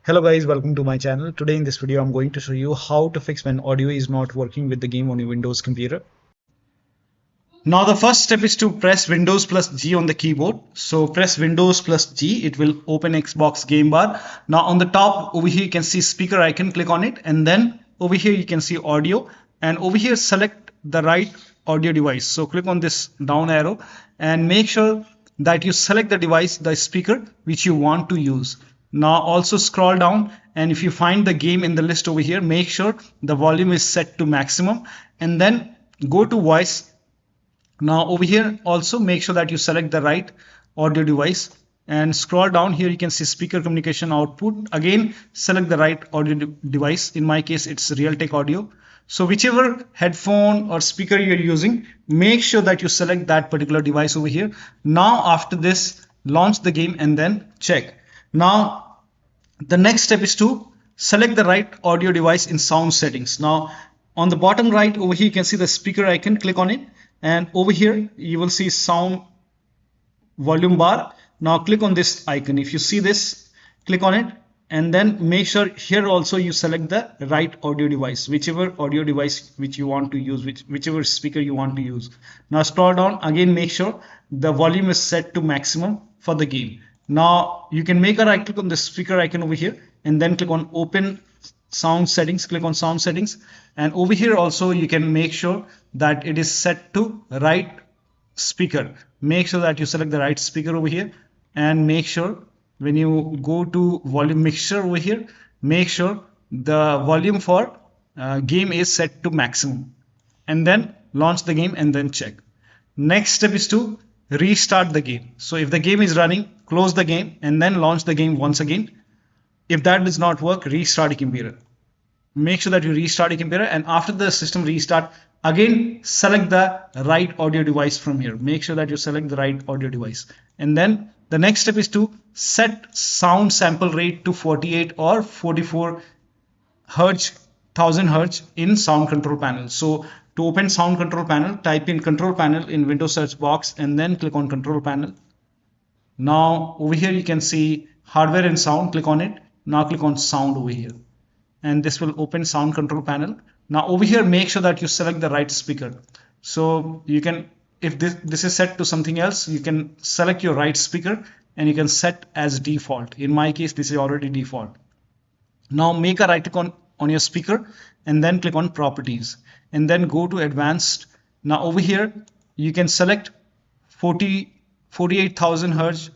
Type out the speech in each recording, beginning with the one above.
Hello guys, welcome to my channel. Today in this video I'm going to show you how to fix when audio is not working with the game on your Windows computer. Now the first step is to press Windows plus G on the keyboard. So press Windows plus G, it will open Xbox game bar. Now on the top over here you can see speaker icon, click on it, and then over here you can see audio, and over here select the right audio device. So click on this down arrow and make sure that you select the device, the speaker which you want to use. Now also scroll down, and if you find the game in the list over here, make sure the volume is set to maximum, and then go to voice. Now over here also make sure that you select the right audio device and scroll down. Here you can see speaker communication output. Again select the right audio device. In my case it's Realtek audio. So whichever headphone or speaker you're using, make sure that you select that particular device over here. Now after this, launch the game and then check. Now the next step is to select the right audio device in sound settings. Now on the bottom right over here you can see the speaker icon, click on it, and over here you will see sound volume bar. Now click on this icon. If you see this, click on it, and then make sure here also you select the right audio device, whichever audio device which you want to use, whichever speaker you want to use. Now scroll down, again make sure the volume is set to maximum for the game. Now you can make a right click on the speaker icon over here and then click on open sound settings, click on sound settings, and over here also you can make sure that it is set to right speaker. Make sure that you select the right speaker over here, and make sure when you go to volume mixture over here, make sure the volume for game is set to maximum, and then launch the game and then check. Next step is to restart the game. So if the game is running, close the game and then launch the game once again. If that does not work, restart your computer. Make sure that you restart your computer, and after the system restart, again select the right audio device from here. Make sure that you select the right audio device, and then the next step is to set sound sample rate to 48 or 44 hertz, 1000 hertz in sound control panel. So to open sound control panel, type in control panel in Windows search box and then click on control panel. Now over here you can see hardware and sound, click on it. Now click on sound over here, and this will open sound control panel. Now over here make sure that you select the right speaker. So you can, if this is set to something else, you can select your right speaker and you can set as default. In my case this is already default. Now make a right click on your speaker and then click on properties and then go to advanced. Now over here you can select 48,000 hertz,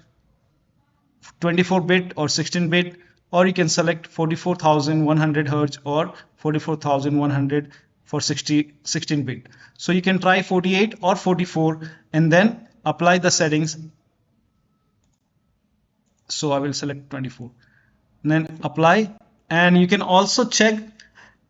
24-bit or 16-bit, or you can select 44,100 hertz or 44,100 for 16-bit. So you can try 48 or 44 and then apply the settings. So I will select 24 and then apply, and you can also check,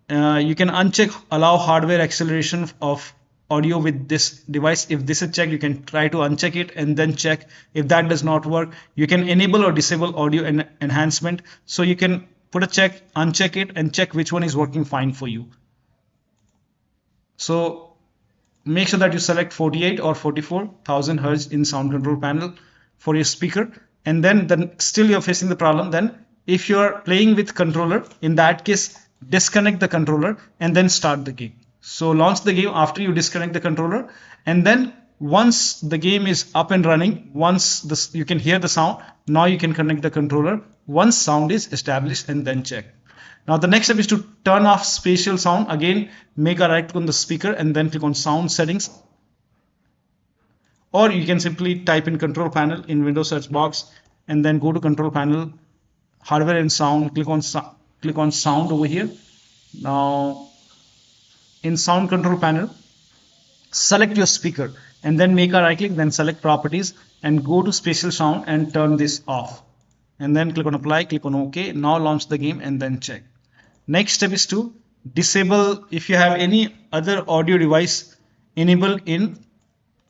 you can uncheck allow hardware acceleration of audio with this device. If this is checked, you can try to uncheck it and then check. If that does not work, you can enable or disable audio enhancement. So you can put a check, uncheck it, and check which one is working fine for you. So make sure that you select 48 or 44,000 hertz in sound control panel for your speaker, and then still you're facing the problem. Then if you're playing with controller, in that case disconnect the controller and then start the game. So launch the game after you disconnect the controller, and then once the game is up and running, once you can hear the sound, now you can connect the controller once sound is established and then check. Now the next step is to turn off spatial sound. Again make a right click on the speaker and then click on sound settings, or you can simply type in control panel in Windows search box and then go to control panel, hardware and sound, click on sound over here. Now in sound control panel, select your speaker and then make a right click, then select properties and go to spatial sound and turn this off, and then click on apply, click on OK. Now launch the game and then check. Next step is to disable, if you have any other audio device enabled in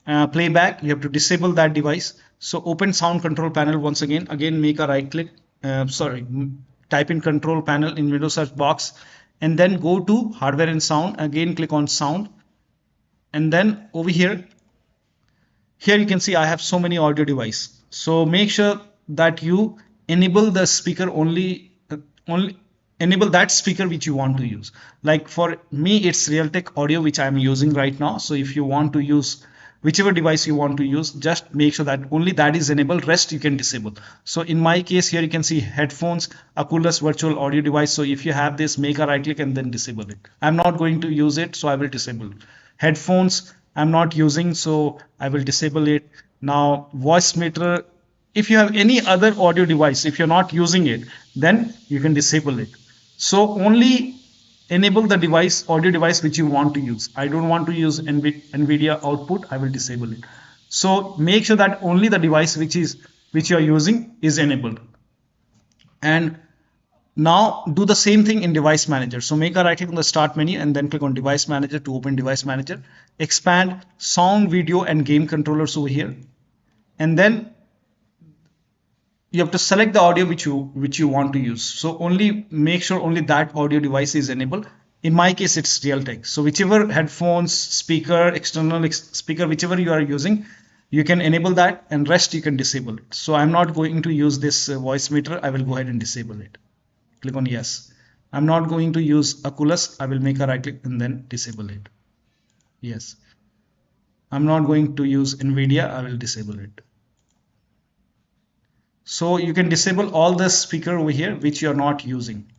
playback, you have to disable that device. So open sound control panel once again, make a right click, type in control panel in Windows search box and then go to hardware and sound, again click on sound, and then over here you can see I have so many audio device. So make sure that you enable the speaker only only enable that speaker which you want to use. Like for me, it's Realtek audio which I'm using right now. So if you want to use whichever device you want to use, just make sure that only that is enabled, rest you can disable. So in my case here, you can see headphones, Oculus virtual audio device. So if you have this, make a right click and then disable it. I'm not going to use it, so I will disable it. Headphones I'm not using, so I will disable it. Now voicemeeter, if you have any other audio device, if you're not using it, then you can disable it. So only enable the device, audio device which you want to use. I don't want to use NVIDIA output, I will disable it. So make sure that only the device which you are using is enabled. And now do the same thing in device manager. So make a right click on the start menu and then click on device manager to open device manager. Expand sound, video and game controllers over here. And then you have to select the audio which you want to use. So only make sure only that audio device is enabled. In my case, it's Realtek. So whichever headphones, speaker, external speaker, whichever you are using, you can enable that, and rest you can disable it. So I'm not going to use this voice meter. I will go ahead and disable it. Click on yes. I'm not going to use Oculus. I will make a right click and then disable it. Yes. I'm not going to use NVIDIA. I will disable it. So you can disable all the speaker over here which you are not using,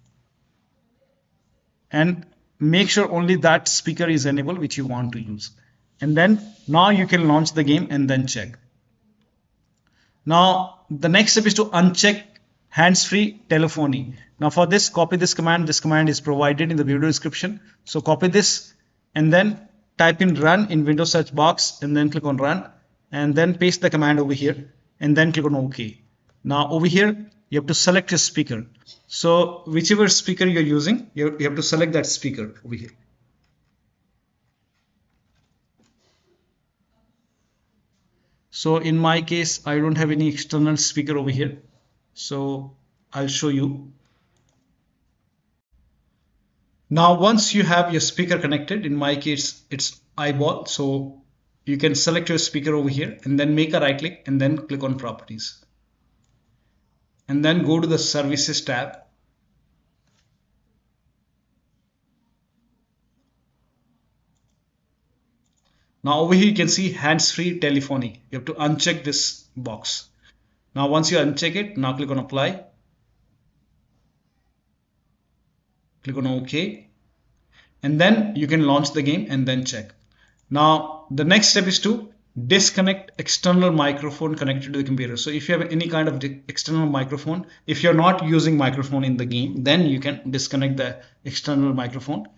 and make sure only that speaker is enabled which you want to use. And then now you can launch the game and then check. Now the next step is to uncheck hands-free telephony. Now for this, copy this command. This command is provided in the video description. So copy this and then type in run in Windows search box and then click on run, and then paste the command over here and then click on OK. Now over here, you have to select your speaker. So whichever speaker you're using, you have to select that speaker over here. So in my case, I don't have any external speaker over here. So I'll show you. Now once you have your speaker connected, in my case, it's eyeball. So you can select your speaker over here and then make a right click and then click on properties. And then go to the services tab. Now over here you can see hands-free telephony. You have to uncheck this box. Now once you uncheck it, now click on apply. Click on OK. And then you can launch the game and then check. Now the next step is to disconnect external microphone connected to the computer. So if you have any kind of external microphone, if you're not using microphone in the game, then you can disconnect the external microphone.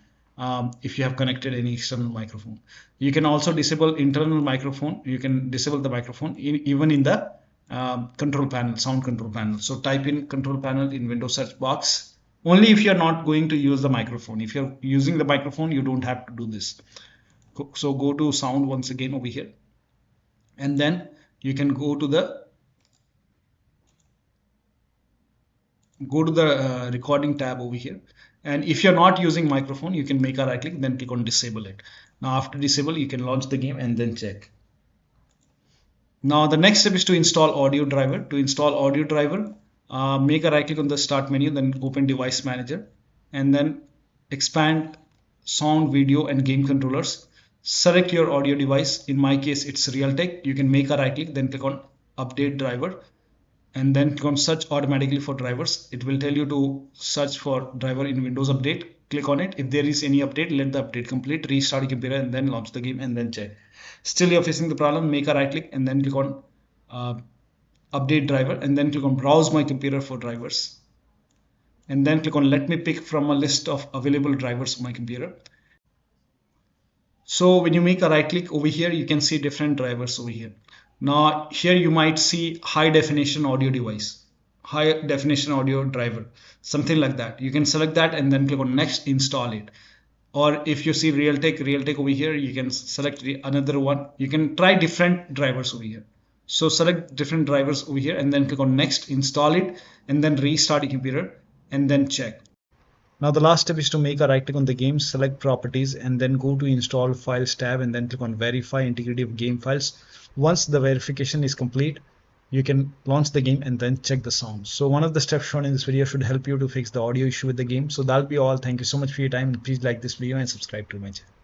If you have connected any external microphone, you can also disable internal microphone. You can disable the microphone even in the control panel, sound control panel. So type in control panel in Windows search box. Only if you're not going to use the microphone. If you're using the microphone, you don't have to do this. So go to sound once again over here. And then you can go to the recording tab over here. And if you're not using microphone, you can make a right click, then click on disable it. Now after disable, you can launch the game and then check. Now the next step is to install audio driver. To install audio driver, make a right click on the start menu, then open device manager and then expand sound, video and game controllers. Select your audio device. In my case, it's Realtek. You can make a right click, then click on update driver and then click on search automatically for drivers. It will tell you to search for driver in Windows Update. Click on it. If there is any update, let the update complete, restart your computer and then launch the game and then check. Still you're facing the problem, make a right click and then click on update driver and then click on browse my computer for drivers. And then click on let me pick from a list of available drivers on my computer. So when you make a right click over here, you can see different drivers over here. Now here you might see high definition audio device, high definition audio driver, something like that. You can select that and then click on next, install it. Or if you see Realtek over here, you can select another one. You can try different drivers over here. So select different drivers over here and then click on next, install it and then restart your computer and then check. Now the last step is to make a right click on the game, select properties and then go to install files tab and then click on verify integrity of game files. Once the verification is complete, you can launch the game and then check the sound. So one of the steps shown in this video should help you to fix the audio issue with the game. So that'll be all. Thank you so much for your time, and please like this video and subscribe to my channel.